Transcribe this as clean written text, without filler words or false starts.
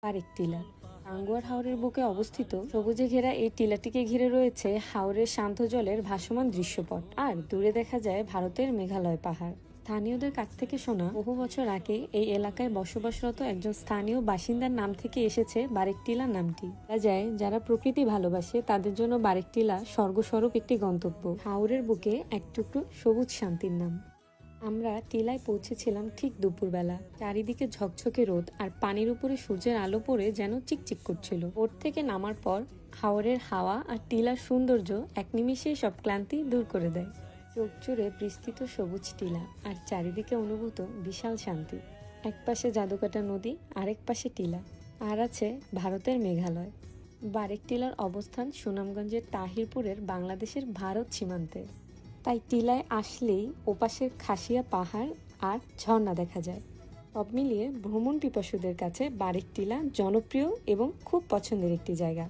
আরেক টিলা টাঙ্গুয়ার হাওরের বুকে অবস্থিত সবুজে ঘেরা এই টিলাটিকে ঘিরে রয়েছে হাওরের শান্ত জলের ভাসমান দৃশ্যপট, আর দূরে দেখা যায় ভারতের মেঘালয় পাহাড়। স্থানীয়দের কাছ থেকে শোনা, বহু বছর আগে এই এলাকায় বসবাসরত একজন স্থানীয় বাসিন্দার নাম থেকে এসেছে বারেকটিলা নামটি। বলা যায় যারা প্রকৃতি ভালোবাসে তাদের জন্য বারেকটিলা স্বর্গস্বরূপ একটি গন্তব্য, হাওরের বুকে এক টুকরো সবুজ শান্তির নাম। আমরা টিলায় পৌঁছেছিলাম ঠিক দুপুরবেলা। চারিদিকে ঝকঝকে রোদ আর পানির উপরে সূর্যের আলো পড়ে যেন চিকচিক করছিল। বোট থেকে নামার পর হাওরের হাওয়া আর টিলার সৌন্দর্য এক নিমিষেই সব ক্লান্তি দূর করে দেয়। চোখ জুড়ে বিস্তৃত সবুজ টিলা আর চারিদিকে অনুভূত বিশাল শান্তি। এক পাশে জাদুকাটা নদী, আরেক পাশে টিলা, আর আছে ভারতের মেঘালয়। বারেক টিলার অবস্থান সুনামগঞ্জের তাহিরপুরের বাংলাদেশের ভারত সীমান্তে। তাই টিলায় আসলেই ওপাশের খাসিয়া পাহাড় আর ঝর্ণা দেখা যায়। সব মিলিয়ে ভ্রমণ পিপাসুদের কাছে বারেক টিলা জনপ্রিয় এবং খুব পছন্দের একটি জায়গা।